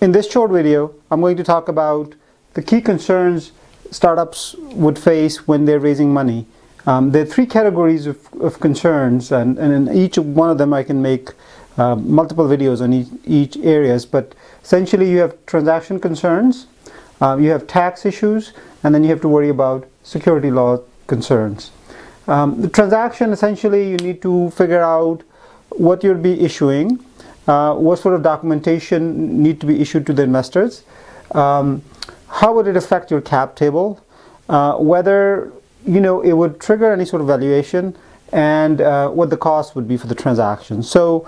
In this short video, I'm going to talk about the key concerns startups would face when they're raising money. There are three categories of concerns, and in each one of them I can make multiple videos on each areas, but essentially you have transaction concerns, you have tax issues, and then you have to worry about security law concerns. The transaction, essentially you need to figure out what you'll be issuing, what sort of documentation need to be issued to the investors, how would it affect your cap table, whether it would trigger any sort of valuation, and what the cost would be for the transaction. So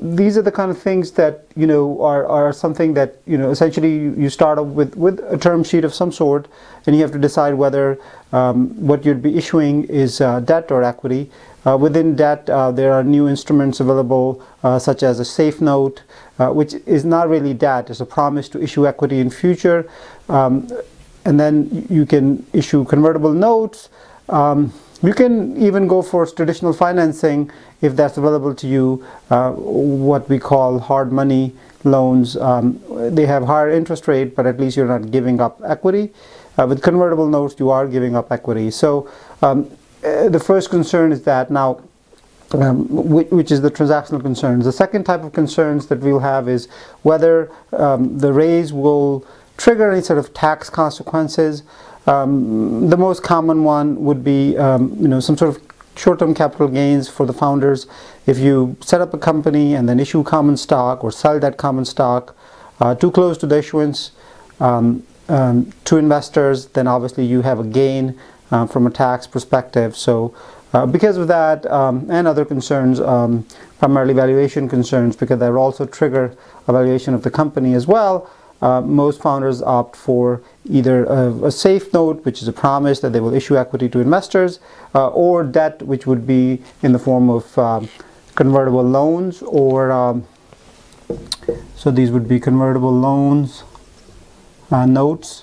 these are the kind of things that are something that essentially you start off with a term sheet of some sort, and you have to decide whether what you'd be issuing is debt or equity. Within debt, there are new instruments available, such as a safe note, which is not really debt; it's a promise to issue equity in future. And then you can issue convertible notes. You can even go for traditional financing if that's available to you, what we call hard money loans. They have higher interest rate, but at least you're not giving up equity. With convertible notes, you are giving up equity. So the first concern is that now, which is the transactional concerns. The second type of concerns that we'll have is whether the raise will trigger any sort of tax consequences. The most common one would be some sort of short-term capital gains for the founders. If you set up a company and then issue common stock or sell that common stock too close to the issuance to investors, then obviously you have a gain from a tax perspective. So because of that and other concerns, primarily valuation concerns, because that will also trigger a valuation of the company as well, most founders opt for either a safe note, which is a promise that they will issue equity to investors, or debt, which would be in the form of convertible loans, or so these would be convertible loans, notes,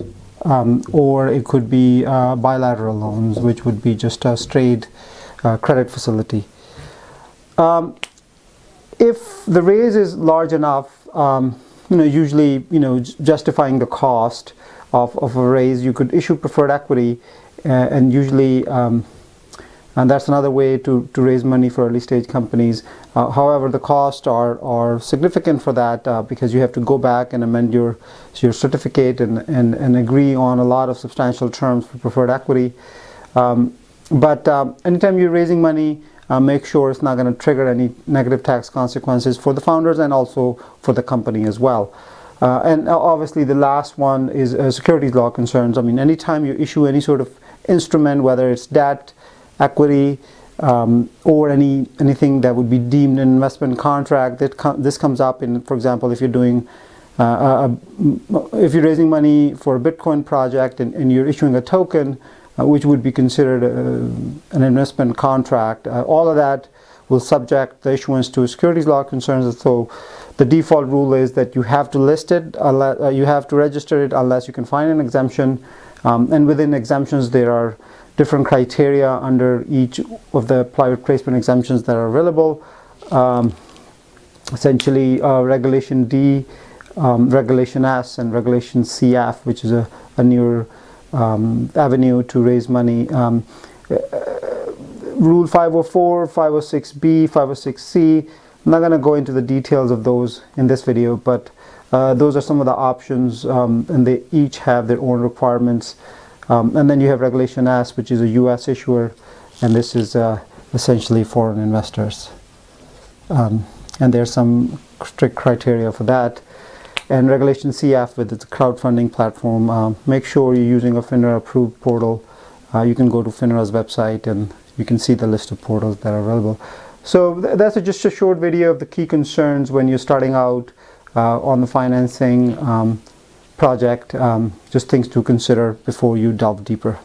or it could be bilateral loans, which would be just a straight credit facility. If the raise is large enough, usually justifying the cost of a raise, you could issue preferred equity, and usually and that's another way to raise money for early stage companies. However, the costs are significant for that, because you have to go back and amend your certificate and agree on a lot of substantial terms for preferred equity. But anytime you're raising money, make sure it's not going to trigger any negative tax consequences for the founders and also for the company as well. And obviously the last one is securities law concerns. I mean, anytime you issue any sort of instrument, whether it's debt, equity, or anything that would be deemed an investment contract, this comes up in, for example, if you're doing if you're raising money for a Bitcoin project and you're issuing a token, which would be considered an investment contract. All of that will subject the issuance to securities law concerns. So the default rule is that you have to list it, you have to register it unless you can find an exemption. And within exemptions, there are different criteria under each of the private placement exemptions that are available. Essentially, Regulation D, Regulation S, and Regulation CF, which is a newer avenue to raise money. Rule 504, 506B, 506C. I'm not going to go into the details of those in this video, but those are some of the options, and they each have their own requirements. And then you have Regulation S, which is a U.S. issuer, and this is essentially foreign investors. And there's some strict criteria for that. And Regulation CF with its crowdfunding platform. Make sure you're using a FINRA approved portal. You can go to FINRA's website and you can see the list of portals that are available. So that's just a short video of the key concerns when you're starting out on the financing project. Just things to consider before you delve deeper.